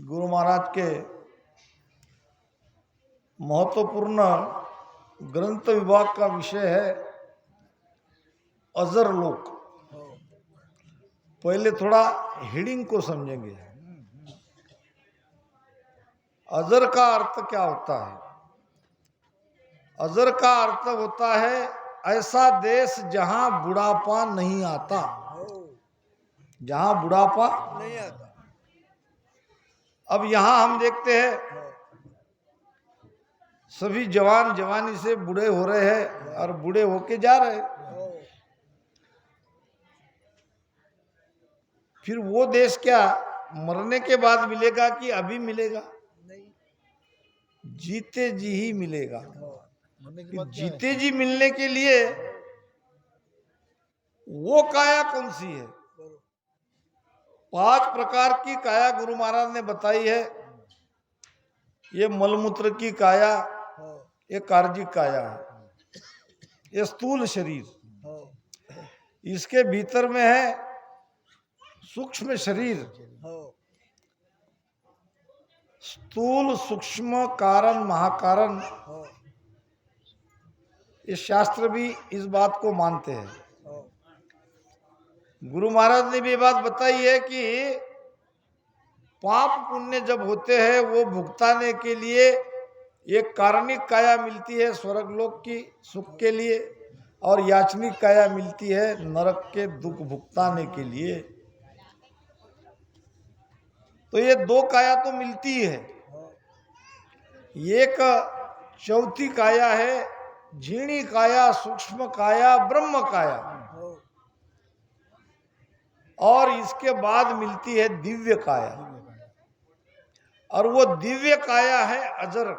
गुरु महाराज के महत्वपूर्ण ग्रंथ विभाग का विषय है अजर लोक। पहले थोड़ा हेडिंग को समझेंगे। अजर का अर्थ क्या होता है? अजर का अर्थ होता है ऐसा देश जहां बुढ़ापा नहीं आता, जहां बुढ़ापा नहीं आता। अब यहां हम देखते हैं सभी जवान जवानी से बूढ़े हो रहे हैं और बूढ़े होके जा रहे हैं। फिर वो देश क्या मरने के बाद मिलेगा कि अभी मिलेगा? जीते जी ही मिलेगा। जीते जी मिलने के लिए वो काया कौन सी है? 5 प्रकार की काया गुरु महाराज ने बताई है। ये मलमूत्र की काया, ये कार्जिक काया है, ये स्थूल शरीर। इसके भीतर में है सूक्ष्म शरीर। स्थूल सूक्ष्म कारण महाकारण, ये शास्त्र भी इस बात को मानते हैं। गुरु महाराज ने भी ये बात बताई है कि पाप पुण्य जब होते हैं वो भुगताने के लिए एक कारणिक काया मिलती है स्वर्ग लोक की सुख के लिए, और याचनिक काया मिलती है नरक के दुख भुगताने के लिए। तो ये 2 काया तो मिलती है। एक चौथी काया है झीणी काया, सूक्ष्म काया, ब्रह्म काया, और इसके बाद मिलती है दिव्य काया। और वो दिव्य काया है अजर,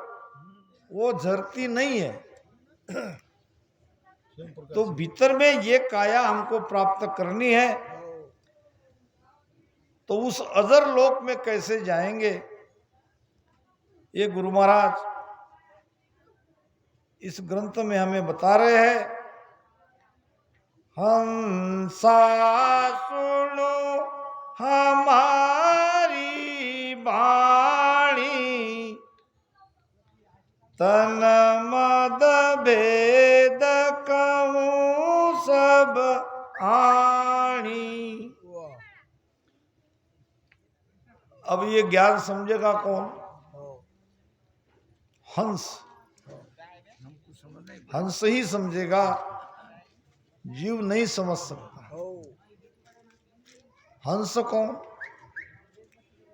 वो झरती नहीं है। तो भीतर में ये काया हमको प्राप्त करनी है। तो उस अजर लोक में कैसे जाएंगे, ये गुरु महाराज इस ग्रंथ में हमें बता रहे हैं। हंसा सुनो हमारी वाणी, तन मद भेद कहूँ सब आणी। अब ये ज्ञान समझेगा कौन? हंस। हंस ही समझेगा, जीव नहीं समझ सकता। हंस कौन?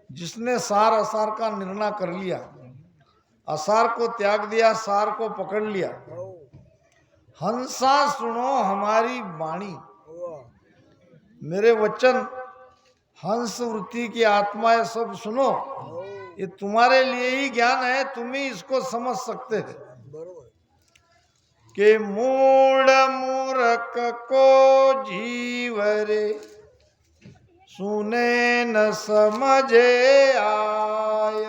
जिसने सार असार का निर्णय कर लिया, असार को त्याग दिया, सार को पकड़ लिया। हंसा सुनो हमारी वाणी, मेरे वचन हंस वृत्ति की आत्मा है, सब सुनो। ये तुम्हारे लिए ही ज्ञान है, तुम ही इसको समझ सकते हैं। कि मूढ़ मूर्ख को जीव रे सुने न समझे आय,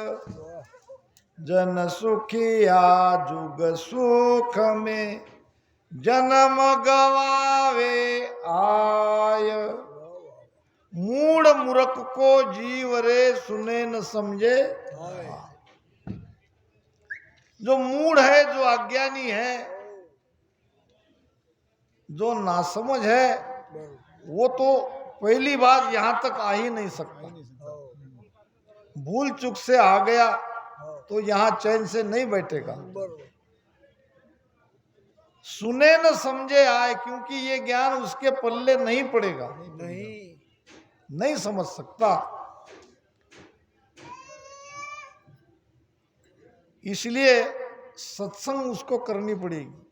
जन सुखिया जुग सुख में जन्म गवावे आय। मूढ़ मूर्ख को जीव रे सुने न समझे। जो मूढ़ है, जो अज्ञानी है, जो नासमझ है, वो तो पहली बार यहां तक आ ही नहीं सकता। भूल चूक से आ गया तो यहां चैन से नहीं बैठेगा। सुने न समझे आए, क्योंकि ये ज्ञान उसके पल्ले नहीं पड़ेगा, नहीं समझ सकता। इसलिए सत्संग उसको करनी पड़ेगी।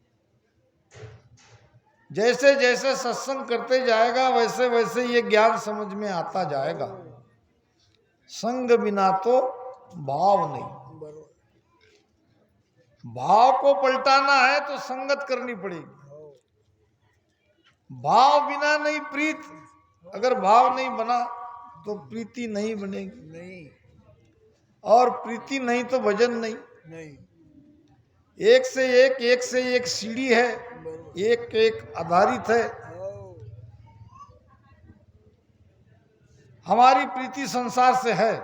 जैसे जैसे सत्संग करते जाएगा वैसे वैसे ये ज्ञान समझ में आता जाएगा। संग बिना तो भाव नहीं। भाव को पलटाना है तो संगत करनी पड़ेगी। भाव बिना नहीं प्रीत, अगर भाव नहीं बना तो प्रीति नहीं बनेगी, और प्रीति नहीं तो भजन नहीं। एक से एक सीढ़ी है, एक एक आधारित है। हमारी प्रीति संसार से है,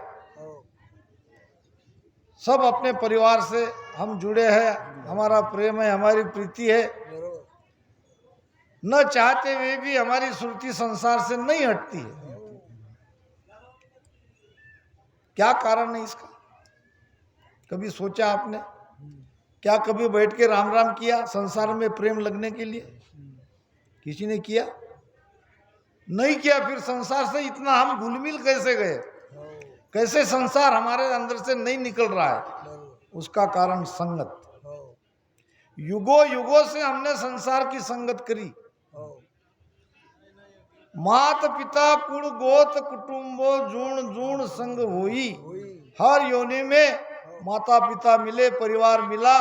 सब अपने परिवार से हम जुड़े हैं, हमारा प्रेम है, हमारी प्रीति है। न चाहते हुए भी हमारी सुरती संसार से नहीं हटती है। क्या कारण है इसका? कभी सोचा आपने? क्या कभी बैठ के राम राम किया संसार में प्रेम लगने के लिए? किसी ने किया? नहीं किया। फिर संसार से इतना हम घुल-मिल कैसे गए? कैसे संसार हमारे अंदर से नहीं निकल रहा है? उसका कारण संगत। युगों युगों से हमने संसार की संगत करी। मात पिता कुल गोत कुटुंबो जूण जूण संग होई। हर योनि में माता पिता मिले, परिवार मिला,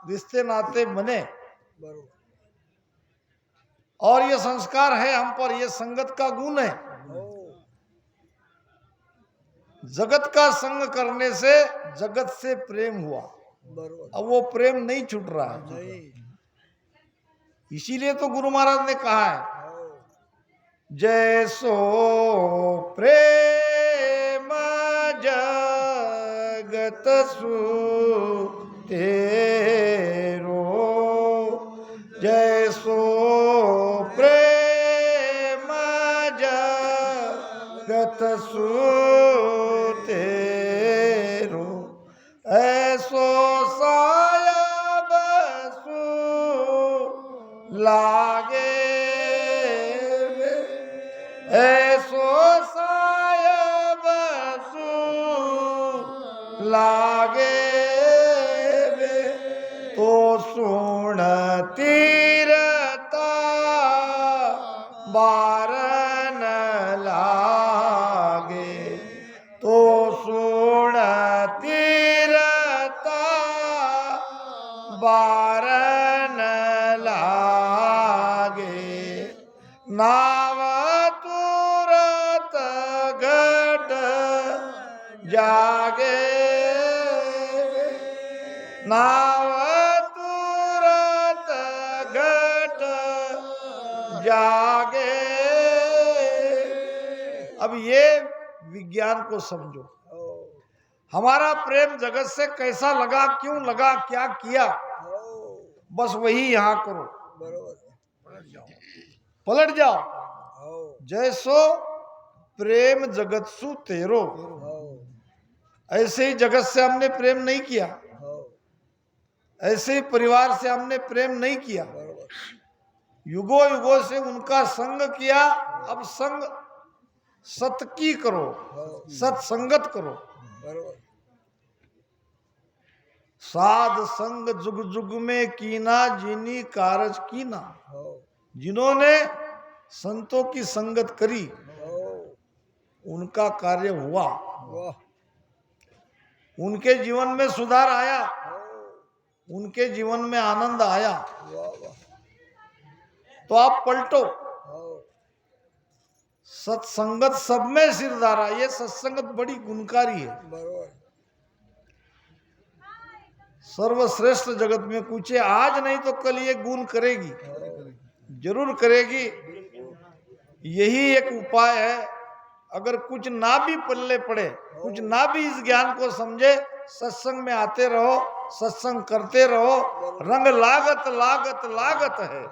रिश्ते नाते बने, और ये संस्कार है हम पर, ये संगत का गुण है। जगत का संग करने से जगत से प्रेम हुआ, अब वो प्रेम नहीं छूट रहा है। इसीलिए तो गुरु महाराज ने कहा है, जैसो प्रेम जगत सु तेरो, जैसो प्रेम जगत सु तेरो, ऐसो सायब सु लागे, ऐसो सायब सु लागे तो सुन तीरता बारन लागे, तो सुन तीरता बारन लागे, नाव तुरत घट जागे, नाव तुरत घट जागे। अब ये विज्ञान को समझो, हमारा प्रेम जगत से कैसा लगा, क्यों लगा, क्या किया, बस वही यहां करो, पलट जाओ। जैसो प्रेम जगत सु तेरो, ऐसे ही जगत से हमने प्रेम नहीं किया, ऐसे ही परिवार से हमने प्रेम नहीं किया, युगों युगों से उनका संग किया। अब संग सत की करो, सत्संगत करो। साध संग जुग जुग में कीना, जिनी कारज कीना, जिन्होंने संतों की संगत करी उनका कार्य हुआ, उनके जीवन में सुधार आया, उनके जीवन में आनंद आया। तो आप पलटो, सत्संगत सब में सिरदारा, ये सत्संगत बड़ी गुणकारी है। सर्वश्रेष्ठ जगत में कुछ है, आज नहीं तो कल ये गुण करेगी, जरूर करेगी। यही एक उपाय है। अगर कुछ ना भी पल्ले पड़े, कुछ ना भी इस ज्ञान को समझे, सत्संग में आते रहो, सत्संग करते रहो। रंग लागत लागत लागत है,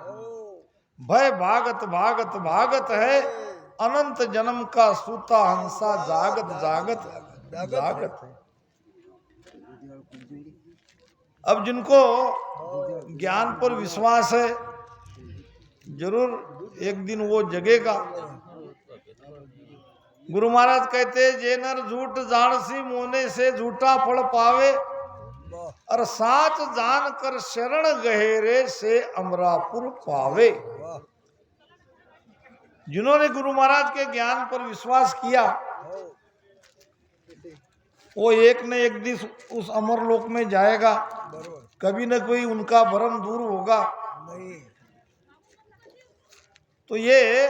भय भागत भागत भागत है, अनंत जन्म का सूता हंसा जागत जागत जागत है। अब जिनको ज्ञान पर विश्वास है, जरूर एक दिन वो जगेगा। गुरु महाराज कहते, जे नर झूठ जानसी मोने से झूठा फल पावे, और साच जान कर शरण गहेरे से अमरापुर पावे। जिन्होंने गुरु महाराज के ज्ञान पर विश्वास किया, वो एक न एक दिन उस अमर लोक में जाएगा, कभी न कोई उनका भ्रम दूर होगा। तो ये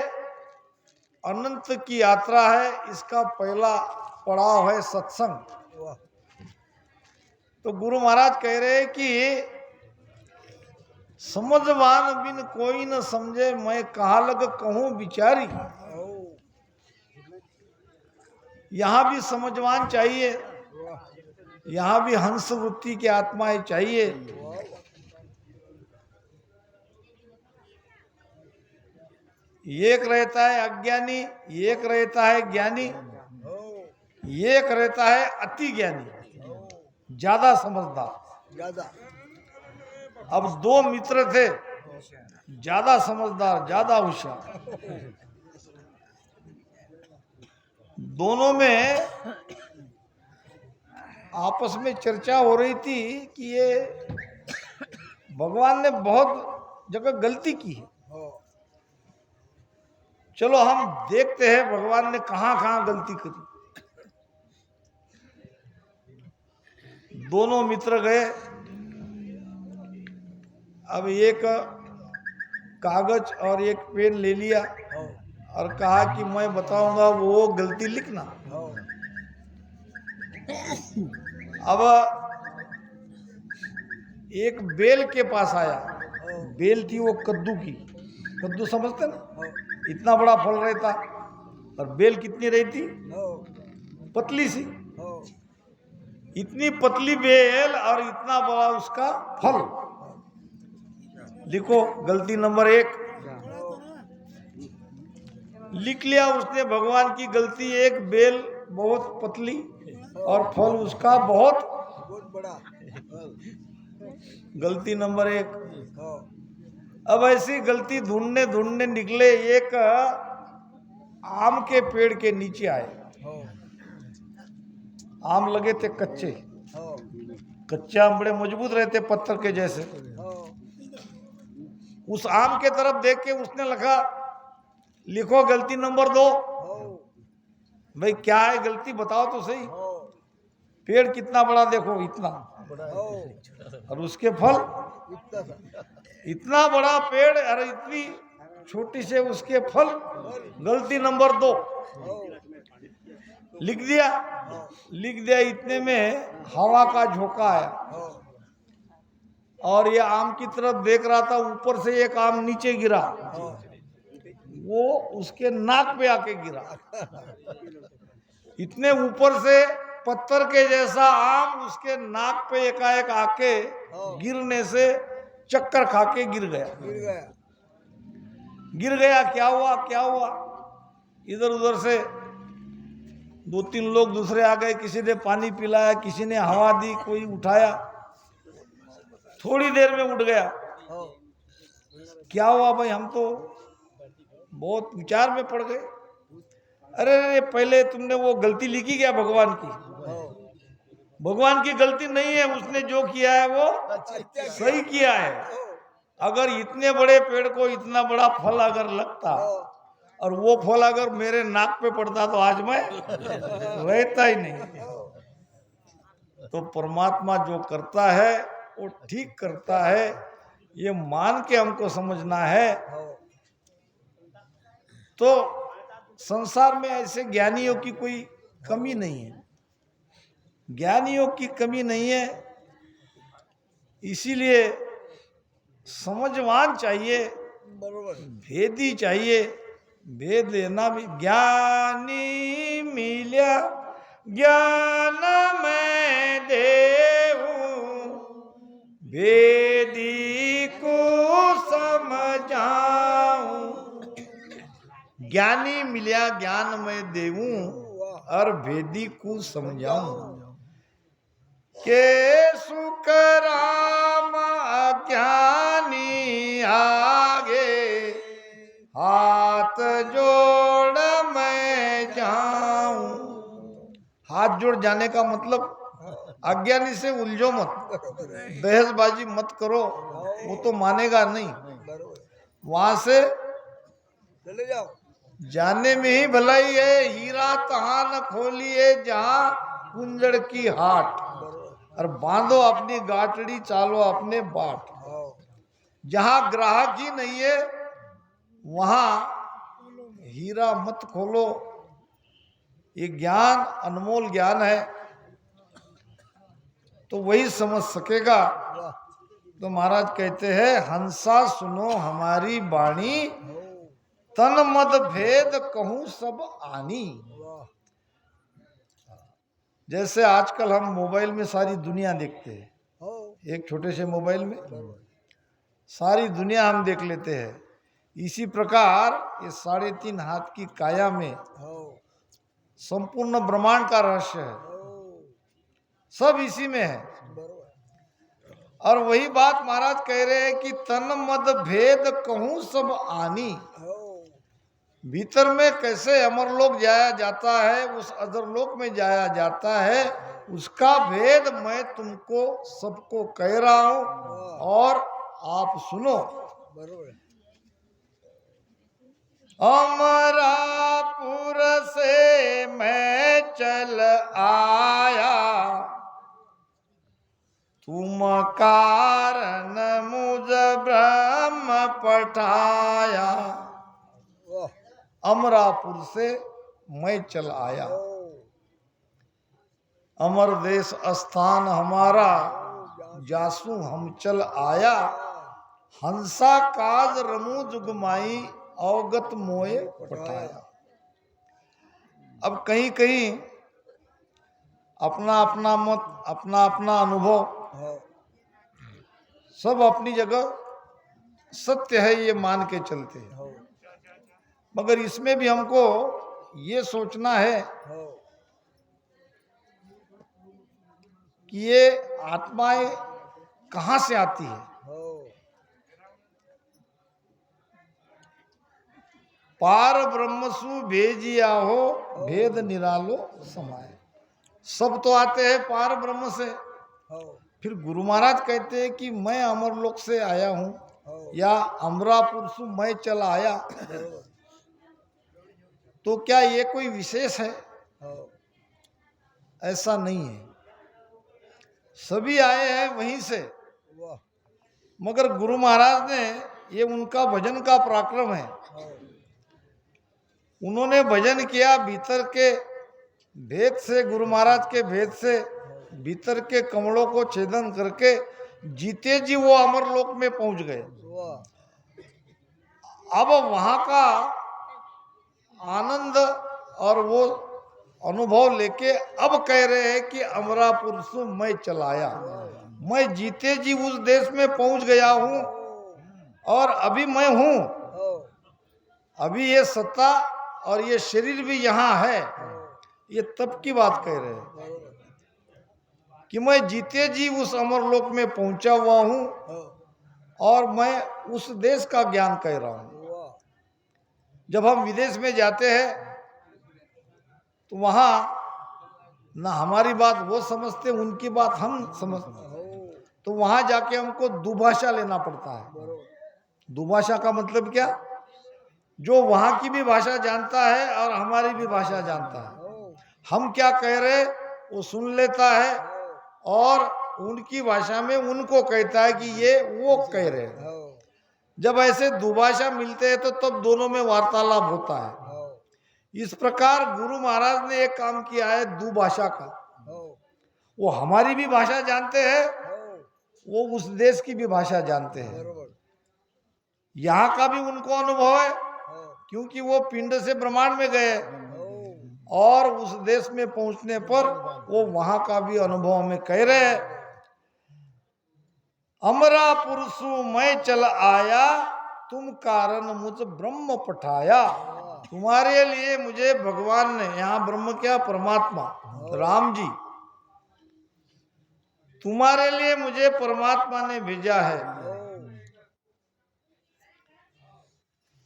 अनंत की यात्रा है, इसका पहला पड़ाव है सत्संग। तो गुरु महाराज कह रहे हैं कि समझवान बिन कोई न समझे, मैं कहाँ लग कहूं बिचारी। यहां भी समझवान चाहिए। यहाँ भी हंस वृत्ति की आत्माएं चाहिए। एक रहता है अज्ञानी, एक रहता है ज्ञानी, एक रहता है अति ज्ञानी, ज्यादा समझदार। ज्यादा अब दो मित्र थे, ज्यादा समझदार, ज्यादा होशियार। दोनों में आपस में चर्चा हो रही थी कि ये भगवान ने बहुत जगह गलती की है, चलो हम देखते हैं भगवान ने कहां कहां गलती करी। दोनों मित्र गए। अब एक कागज और एक पेन ले लिया और कहा कि मैं बताऊंगा, वो गलती लिखना। अब एक बेल के पास आया। बेल थी वो कद्दू की। कद्दू समझते ना, इतना बड़ा फल रहता, और बेल कितनी रहती, पतली सी। इतनी पतली बेल और इतना बड़ा उसका फल। लिखो गलती नंबर 1। लिख लिया उसने भगवान की गलती। एक बेल बहुत पतली और फल उसका बहुत बड़ा। गलती नंबर 1। अब ऐसी गलती ढूंढने ढूंढने निकले, एक आम के पेड़ के नीचे आए। आम लगे थे कच्चे। कच्चे आम बड़े मजबूत रहते, पत्थर के जैसे। उस आम के तरफ देख के उसने लिखा, लिखो गलती नंबर 2। भाई क्या है गलती, बताओ तो सही। पेड़ कितना बड़ा, देखो इतना, और उसके फल इतना बड़ा पेड़ और इतनी छोटी से उसके फल। गलती नंबर 2 लिख दिया। लिख दिया। इतने में हवा का झोंका आया और ये आम की तरफ देख रहा था। ऊपर से एक आम नीचे गिरा, वो उसके नाक पे आके गिरा। इतने ऊपर से पत्थर के जैसा आम उसके नाक पे एकाएक आके गिरने से चक्कर खाके गिर गया। गिर गया। क्या हुआ, क्या हुआ? इधर उधर से 2-3 लोग दूसरे आ गए। किसी ने पानी पिलाया, किसी ने हवा दी, कोई उठाया। थोड़ी देर में उठ गया। क्या हुआ भाई, हम तो बहुत विचार में पड़ गए। अरे पहले तुमने वो गलती लिखी क्या भगवान की? भगवान की गलती नहीं है, उसने जो किया है वो सही किया है। अगर इतने बड़े पेड़ को इतना बड़ा फल अगर लगता और वो फल अगर मेरे नाक पे पड़ता तो आज मैं रहता ही नहीं। तो परमात्मा जो करता है वो ठीक करता है, ये मान के हमको समझना है। तो संसार में ऐसे ज्ञानियों की कोई कमी नहीं है, ज्ञानियों की कमी नहीं है। इसीलिए समझवान चाहिए, भेदी चाहिए। भेद लेना भी। ज्ञानी मिल्या ज्ञान मैं देऊं, भेदी को समझाऊं। ज्ञानी मिल्या ज्ञान मैं देऊं और भेदी को समझाऊं। के सुख राम अज्ञानी आगे, हाथ जोड़ मैं जाऊं। हाथ जोड़ जाने का मतलब अज्ञानी से उलझो मत, बहसबाजी मत करो, वो तो मानेगा नहीं। वहां से चले जाओ। जाने में ही भलाई है। हीरा तहां न खोलिए जहां कुंजड़ की हाट, और बांधो अपनी गाटड़ी, चालो अपने बाट। जहां ग्राहक ही नहीं है वहां हीरा मत खोलो। ये ज्ञान अनमोल ज्ञान है, तो वही समझ सकेगा। तो महाराज कहते हैं, हंसा सुनो हमारी वाणी, तन मद भेद कहूं सब आनी। जैसे आजकल हम मोबाइल में सारी दुनिया देखते हैं, हो एक छोटे से मोबाइल में सारी दुनिया हम देख लेते हैं। इसी प्रकार ये 3.5 हाथ की काया में हो संपूर्ण ब्रह्मांड का रहस्य है, हो सब इसी में है। बरोबर और वही बात महाराज कह रहे हैं कि तन मद भेद कहूं सब आनी। हो भीतर में कैसे अमरलोक जाया जाता है, उस अधरलोक में जाया जाता है, उसका भेद मैं तुमको सबको कह रहा हूं और आप सुनो। बरोबर अमरापुर से मैं चल आया, तुम कारण मुझ ब्रह्म पठाया। वाह अमरापुर से मैं चल आया, हो अमर देश स्थान हमारा, जासू हम चल आया। हंसा काज रमू जुगमाई, अवगत मोए पठाया। अब कहीं कहीं अपना अपना मत, अपना अपना अनुभव, हो सब अपनी जगह सत्य है ये मान के चलते हैं। हो मगर इसमें भी हमको ये सोचना है हो कि ये आत्माएं कहाँ से आती है। हो पार ब्रह्मसु भेजिया हो, भेद निरालो समाये। सब तो आते हैं पार ब्रह्म से। हो फिर गुरु महाराज कहते हैं कि मैं अमरलोक से आया हूं, हो या अमरापुर से मैं चला आया, बरोबर तो क्या ये कोई विशेष है? हो ऐसा नहीं है, सभी आए हैं वहीं से। वाह मगर गुरु महाराज ने, ये उनका भजन का पराक्रम है, हो उन्होंने भजन किया भीतर के भेद से, गुरु महाराज के भेद से भीतर के कमलों को छेदन करके जीते जी वो अमरलोक में पहुंच गए। वाह अब वहां का आनंद और वो अनुभव लेके अब कह रहे हैं कि अमरापुर से मैं चलाया, मैं जीते जी उस देश में पहुंच गया हूं और अभी मैं हूं। हो अभी ये सत्ता और ये शरीर भी यहाँ है। ये तब की बात कह रहे हैं बरोबर कि मैं जीते जी उस अमरलोक में पहुंचा हुआ हूं हो और मैं उस देश का ज्ञान कह रहा हूं। वाह जब हम विदेश में जाते हैं तो वहां ना हमारी बात वो समझते, उनकी बात हम समझते, हो तो वहां जाके हमको दुभाषा लेना पड़ता है। बरोबर दुभाषा का मतलब क्या? जो वहां की भी भाषा जानता है और हमारी भी भाषा जानता है, हो हम क्या कह रहे वो सुन लेता है और उनकी भाषा में उनको कहता है कि ये वो कह रहे हैं। हो जब ऐसे दुभाषा मिलते हैं तो तब दोनों में वार्तालाप होता है। हो इस प्रकार गुरु महाराज ने एक काम किया है दुभाषा का। हो वो हमारी भी भाषा जानते हैं, हो वो उस देश की भी भाषा जानते हैं। बरोबर यहाँ का भी उनको अनुभव है हो क्योंकि वो पिंड से ब्रह्मांड में गए हो और उस देश में पहुंचने पर वो वहां का भी अनुभव हमें कह रहे हैं। अमरापुर सु मैं चल आया, तुम कारण मुझ ब्रह्म पठाया। तुम्हारे लिए मुझे भगवान ने, यहाँ ब्रह्म क्या? परमात्मा राम जी, तुम्हारे लिए मुझे परमात्मा ने भेजा है। हो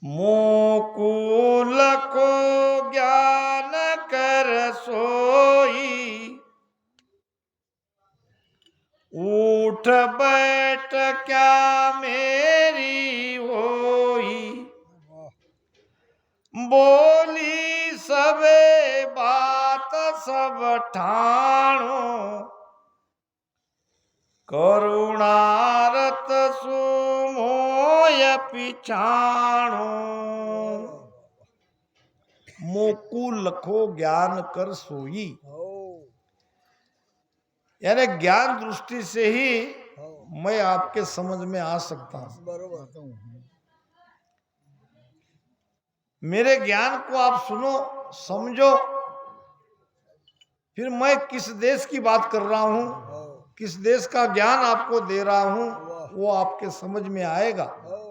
मोकुल को ज्ञान कर सोई, उठ बैठ क्या मेरी होई। वाह बोली सबे बात सब ठाणो, करुणारत सुमोय पिछाणो। मोकू लखो ज्ञान कर सोई, हो यानी ज्ञान दृष्टि से ही हो मैं आपके समझ में आ सकता हूं। बरोबर मेरे ज्ञान को आप सुनो, समझो, फिर मैं किस देश की बात कर रहा हूं, हाँ, किस देश का ज्ञान आपको दे रहा हूं, वाह, वो आपके समझ में आएगा। हाँ,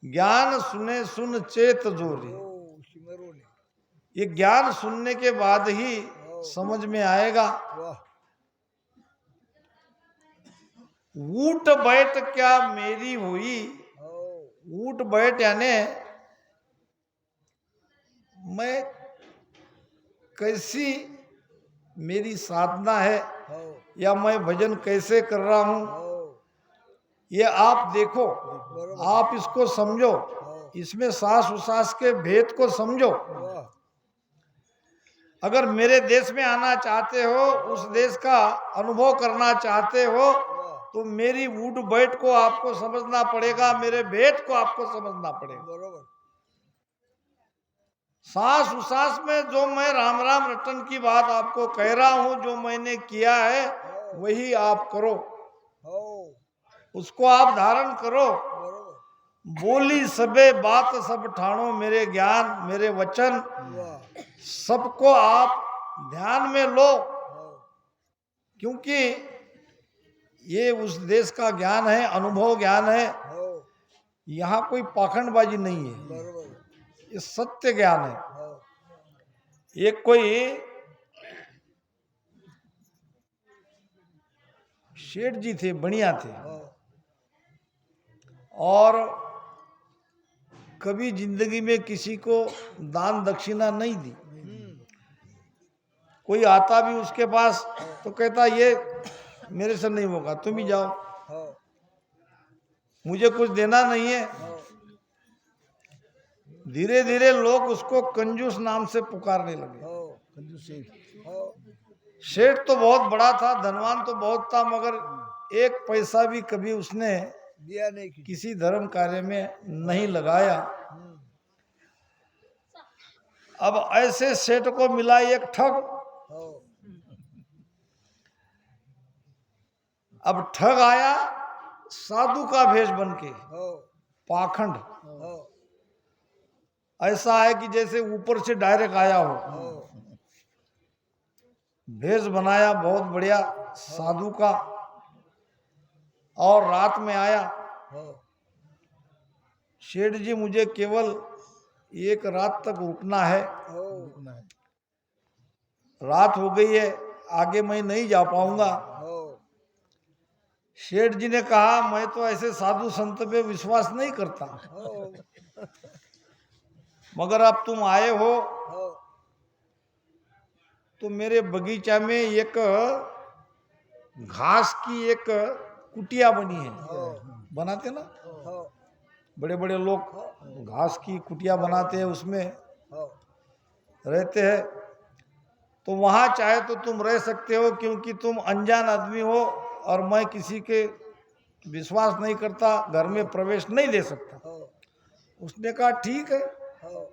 ज्ञान सुने सुन चेत जोरे, ओ, सिमरो ने, ये ज्ञान सुनने के बाद ही समझ में आएगा। वाह, ऊट बैठ क्या मेरी हुई, हाँ, ऊट बैठ यानी मैं कैसी मेरी साधना है, हाँ, या मैं भजन कैसे कर रहा हूं, हाँ, ये आप देखो, बरोबर, आप इसको समझो, हाँ, इसमें सांस उसास के भेद को समझो। वाह, अगर मेरे देश में आना चाहते हो, उस देश का अनुभव करना चाहते हो, वाह, तो मेरी ऊट बैठ को आपको समझना पड़ेगा, मेरे भेद को आपको समझना पड़ेगा। बरोबर, सांस उसास में जो मैं राम राम रटन की बात आपको कह रहा हूं, जो मैंने किया है वही आप करो, हाँ, उसको आप धारण करो। बरोबर, बोली सबे बात सब ठाणो, मेरे ज्ञान मेरे वचन वाह, सबको आप ध्यान में लो, हाँ, क्योंकि ये उस देश का ज्ञान है, अनुभव ज्ञान है। हाँ, यहाँ कोई पाखंडबाजी नहीं है, बरोबर, ये सत्य ज्ञान है। हाँ, एक कोई शेठ जी थे, बढ़िया थे, हाँ, और कभी जिंदगी में किसी को दान दक्षिणा नहीं दी। कोई आता भी उसके पास तो कहता ये मेरे से नहीं होगा, तुम ही जाओ, हाँ, मुझे कुछ देना नहीं है। हाँ, धीरे धीरे लोग उसको कंजूस नाम से पुकारने लगे। हाँ, कंजूस सेठ, हाँ, सेठ तो बहुत बड़ा था, धनवान तो बहुत था, मगर एक पैसा भी कभी उसने दिया नहीं किसी, किसी धर्म कार्य में नहीं लगाया। अब ऐसे सेठ को मिला एक ठग। हाँ, अब ठग आया साधु का भेष बन के, हाँ, पाखंड हाँ, ऐसा है कि जैसे ऊपर से डायरेक्ट आया हो। हाँ, भेष बनाया बहुत बढ़िया साधु का, और रात में आया, हाँ, शेठ जी मुझे केवल एक रात तक रुकना है, हाँ, रात हो गई है, आगे मैं नहीं जा पाऊंगा। हाँ, शेठ जी ने कहा मैं तो ऐसे साधु संत पे विश्वास नहीं करता, हाँ, मगर अब तुम आए हो हाँ, तो मेरे बगीचा में एक घास की एक कुटिया बनी है, बनाते ना हाँ, बड़े बड़े लोग, घास की कुटिया बनाते हैं, उसमें हाँ, रहते हैं। तो वहां चाहे तो तुम रह सकते हो, क्योंकि तुम अनजान आदमी हो और मैं किसी के विश्वास नहीं करता, घर में प्रवेश नहीं दे सकता। हाँ, उसने कहा ठीक है, हाँ,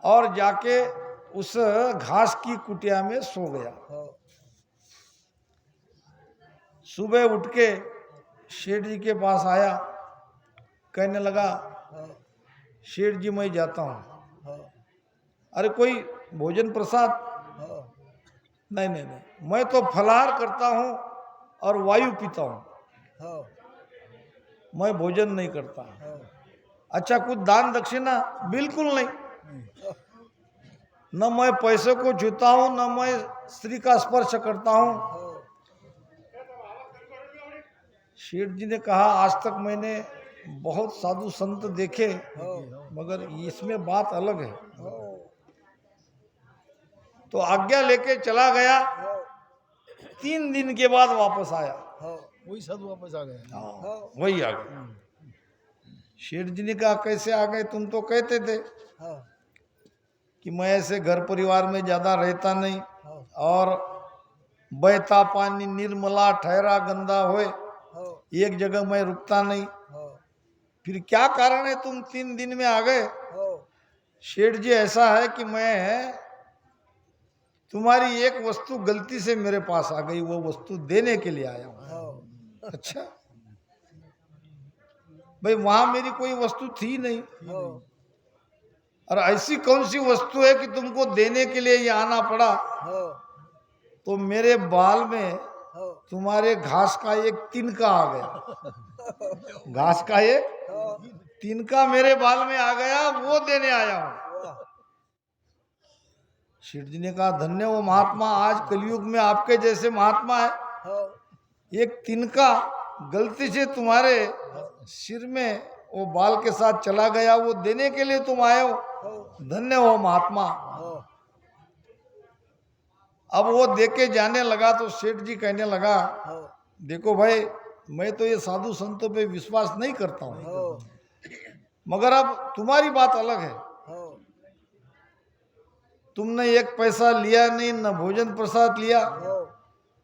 और जाके उस घास की कुटिया में सो गया। हाँ, सुबह उठ के शेठ जी के पास आया, कहने लगा हाँ, शेठ जी मैं जाता हूँ। हाँ, अरे कोई भोजन प्रसाद? हाँ, नहीं नहीं नहीं, मैं तो फलाहार करता हूँ और वायु पीता हूँ, हाँ, मैं भोजन नहीं करता। हाँ, अच्छा कुछ दान दक्षिणा? बिल्कुल नहीं, न मैं पैसे को छूता हूँ, न मैं स्त्री का स्पर्श करता हूँ। हाँ, शेठ जी ने कहा आज तक मैंने बहुत साधु संत देखे, मगर इसमें बात अलग है। हाँ, तो आज्ञा लेके चला गया, हाँ, 3 दिन के बाद वापस आया। हाँ, वही साधु वापस आ गए। हाँ, वही आ गया। शेठ जी ने कहा कैसे आ गए, तुम तो कहते थे हाँ, कि मैं ऐसे घर परिवार में ज्यादा रहता नहीं, हाँ, और बहता पानी निर्मला ठहरा गंदा होए, हाँ, एक जगह मैं रुकता नहीं, हाँ, फिर क्या कारण है तुम 3 दिन में आ गए? हाँ, शेठ जी ऐसा है कि मैं तुम्हारी एक वस्तु गलती से मेरे पास आ गई, वो वस्तु देने के लिए आया हूं। हाँ, अच्छा भाई, वहां मेरी कोई वस्तु थी नहीं, हाँ, और ऐसी कौन सी वस्तु है कि तुमको देने के लिए ये आना पड़ा? हो तो मेरे बाल में हो तुम्हारे घास का एक तिनका आ गया। घास का एक हो तिनका मेरे बाल में आ गया, वो देने आया हूं। वाह सेठ जी ने कहा, धन्य वो महात्मा, आज कलयुग में आपके जैसे महात्मा है। हो एक तिनका गलती से तुम्हारे सिर में वो बाल के साथ चला गया, वो देने के लिए तुम आए हो। हो धन्य हो महात्मा। हो अब वो देके जाने लगा तो सेठ जी कहने लगा, हो देखो भाई, मैं तो ये साधु संतों पे विश्वास नहीं करता हूँ, हो मगर अब तुम्हारी बात अलग है। हो तुमने एक पैसा लिया नहीं, न भोजन प्रसाद लिया, हो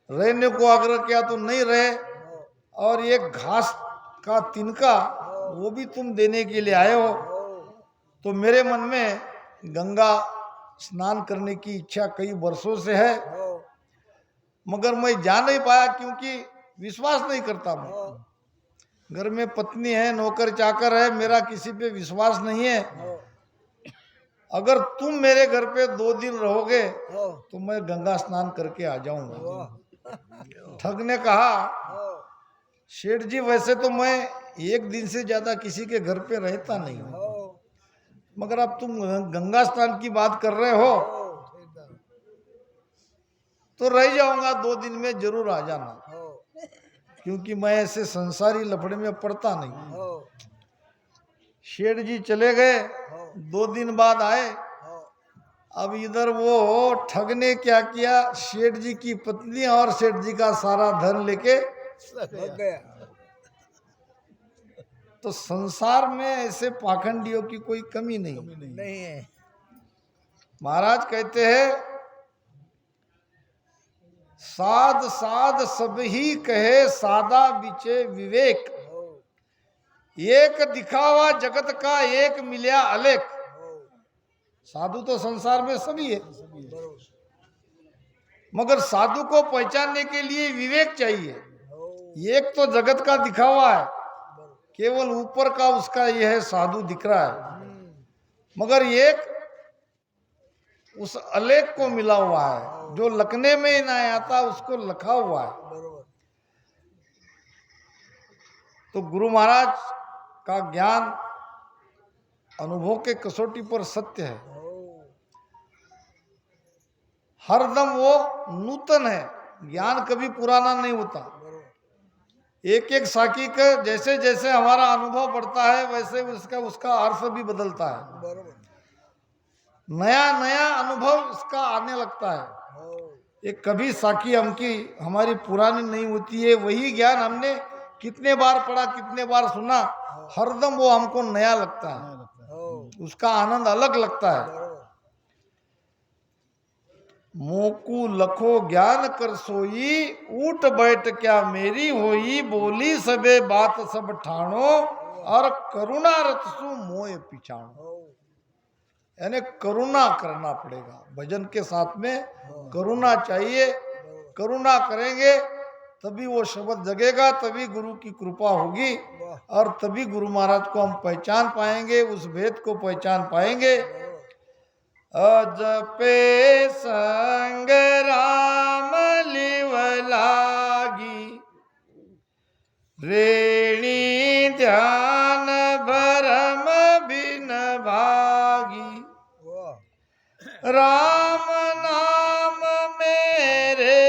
रहने को आग्रह किया तो नहीं रहे, और एक घास का तिनका वो भी तुम देने के लिए आए हो। तो मेरे मन में गंगा स्नान करने की इच्छा कई वर्षों से है, हो मगर मैं जा नहीं पाया क्योंकि विश्वास नहीं करता मैं। घर में पत्नी है, नौकर चाकर है, मेरा किसी पे विश्वास नहीं है। हो अगर तुम मेरे घर पे 2 दिन रहोगे हो तो मैं गंगा स्नान करके आ जाऊंगा। वाह ठग ने कहा, हो सेठ जी वैसे तो मैं 1 दिन से ज्यादा किसी के घर पे रहता नहीं हूँ, हो मगर अब तुम गंगा स्नान की बात कर रहे हो तो रह जाऊंगा, 2 दिन में जरूर आ जाना, हो क्योंकि मैं ऐसे संसारी लफड़े में पड़ता नहीं। हो शेठ जी चले गए, 2 दिन बाद आए। हो अब इधर वो ठग ने क्या किया, सेठ जी की पत्नी और सेठ जी का सारा धन लेके हो गया तो संसार में ऐसे पाखंडियों की कोई कमी नहीं। नहीं है महाराज कहते हैं, साध साध सब ही कहे सादा बिचे विवेक, हो एक दिखावा जगत का एक मिल्या अलेख। हो साधु तो संसार में सभी है, बरोबर मगर साधु को पहचानने के लिए विवेक चाहिए। हो एक तो जगत का दिखावा है, बरोबर केवल ऊपर का उसका यह है साधु दिख रहा है, मगर एक उस अलेख को मिला हुआ है, जो लखने में ही ना आता उसको लखा हुआ है। बरोबर तो गुरु महाराज का ज्ञान अनुभव के कसौटी पर सत्य है, हो हरदम वो नूतन है, ज्ञान कभी पुराना नहीं होता। बरोबर एक एक साखी का जैसे जैसे हमारा अनुभव बढ़ता है वैसे उसका अर्थ भी बदलता है, बरोबर नया नया अनुभव इसका आने लगता है। हो एक कभी साखी हमारी पुरानी नहीं होती है, वही ज्ञान हमने कितने बार पढ़ा, कितने बार सुना, हरदम वो हमको नया लगता है, हो उसका आनंद अलग लगता है। बरोबर मोकू लखो ज्ञान कर सोई, उठ बैठ क्या मेरी होई, बोली सबे बात सब ठाणो, और करुणा रत सु मोय पिछाणो। हो यानी करुणा करना पड़ेगा, भजन के साथ में करुणा चाहिए। करुणा करेंगे तभी वो शब्द जगेगा, तभी गुरु की कृपा होगी, और तभी गुरु महाराज को हम पहचान पाएंगे, उस भेद को पहचान पाएंगे। अजपे संग राम लिव लागी, रेणी ध्यान भरम बिन भागी, वाह राम नाम मेरे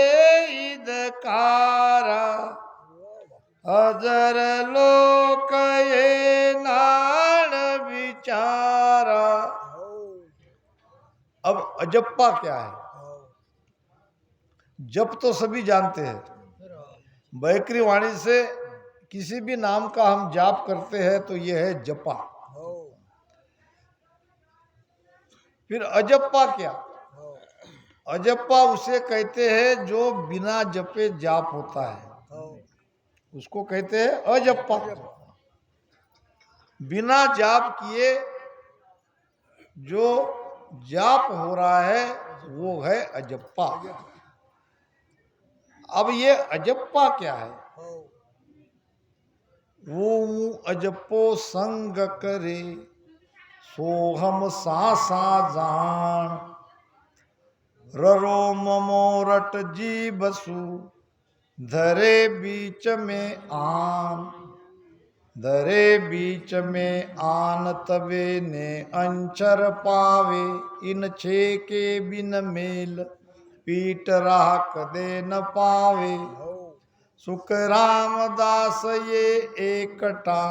इदकारा, अजर लोक ये नाण विचारा। हो अब अजप्पा क्या है? हो जप तो सभी जानते हैं, बैकरी वाणी से किसी भी नाम का हम जाप करते हैं तो यह है जपा। हो फिर अजप्पा क्या? हो अजप्पा उसे कहते हैं जो बिना जपे जाप होता है, हो उसको कहते हैं अजप्पा। बिना जाप किए जो जाप हो रहा है वो है अजप्पा। अब ये अजप्पा क्या है? हो वो अजपो संग करे सोहम सासा जान ररो ममोरट जी बसु धरे बीच में आन धरे बीच में आन तवे ने अंचर पावे इन छे के बिन मेल पीट राह कदे न पावे सुख रामदास ये एकटा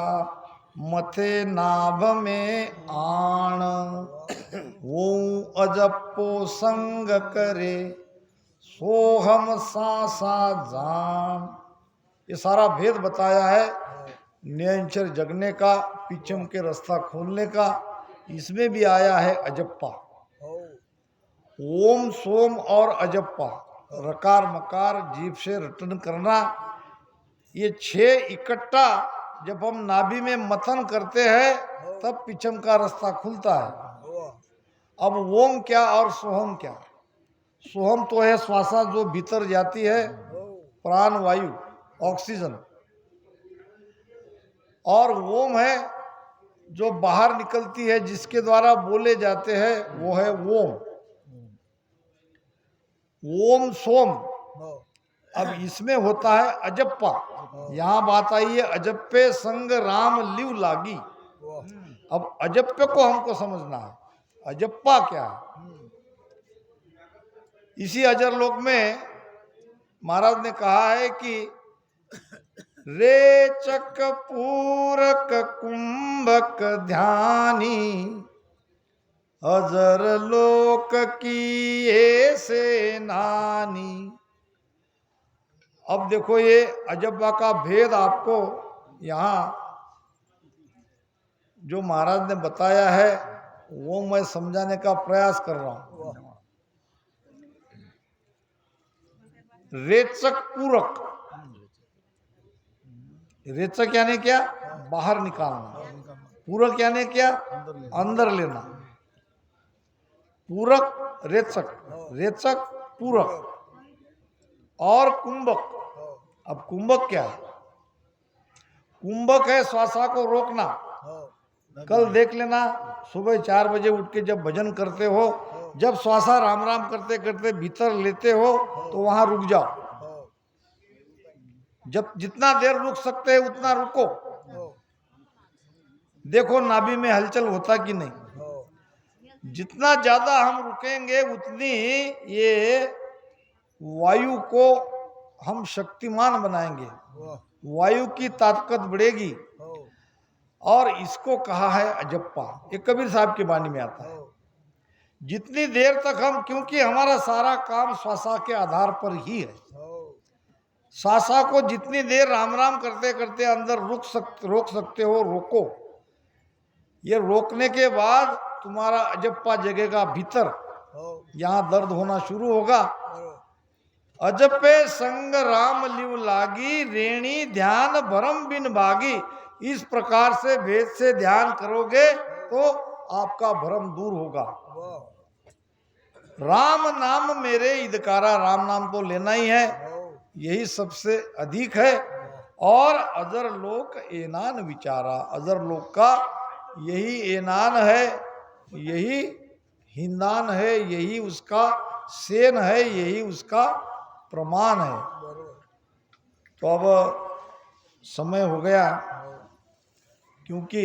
मथे नाभ में आण वो अजपो संग करे सोहम सासा जान। ये सारा भेद बताया है नियंचर जगने का, पिचम के रास्ता खोलने का। इसमें भी आया है अजप्पा, ओम सोम और अजप्पा, रकार मकार जीभ से रटन करना। ये 6 इकट्ठा जब हम नाभि में मथन करते हैं तब पिचम का रास्ता खुलता है। अब ओम क्या और सोहम क्या? सोहम तो है श्वासा जो भीतर जाती है, प्राण वायु ऑक्सीजन, और ओम है जो बाहर निकलती है जिसके द्वारा बोले जाते हैं, वो है ओम। ओम सोम। अब इसमें होता है अजप्पा। यहाँ बात आई है अजप्पे संग राम लिव लागी। अब अजप्पे को हमको समझना है, अजप्पा क्या है। इसी अजर लोक में महाराज ने कहा है कि रेचक पूरक कुंभक ध्यानी अजर लोक की ऐसे नानी। अब देखो ये अजब्बा का भेद आपको यहाँ जो महाराज ने बताया है वो मैं समझाने का प्रयास कर रहा हूं। रेचक पूरक, रेचक यानी क्या? बाहर निकालना। पूरक यानी क्या? अंदर लेना। पूरक रेचक, रेचक पूरक। और कुंभक। अब कुंभक क्या है? कुंभक है श्वासा को रोकना। कल देख लेना, सुबह 4 बजे उठ के जब भजन करते हो, जब श्वासा राम राम करते करते भीतर लेते हो तो वहां रुक जाओ। जब जितना देर रुक सकते हैं उतना रुको। देखो नाभि में हलचल होता कि नहीं। जितना ज्यादा हम रुकेंगे उतनी ये वायु को हम शक्तिमान बनाएंगे, वायु की ताकत बढ़ेगी। और इसको कहा है अजप्पा। ये कबीर साहब की वाणी में आता है। जितनी देर तक हम, क्योंकि हमारा सारा काम श्वासा के आधार पर ही है, श्वासा को जितनी देर राम राम करते करते अंदर रोक सकते हो रोको। ये रोकने के बाद तुम्हारा अजप्पा जगेगा भीतर, यहाँ दर्द होना शुरू होगा। अजपे संग राम लिव लागी रेणी ध्यान भरम बिन भागी। इस प्रकार से भेद से ध्यान करोगे तो आपका भ्रम दूर होगा। राम नाम मेरे इदकारा, राम नाम तो लेना ही है, यही सबसे अधिक है। और अजर लोक एनान विचारा, अजर लोक का यही एनान है, यही हिंदान है, यही उसका सेन है, यही उसका प्रमाण है। तो अब समय हो गया, क्योंकि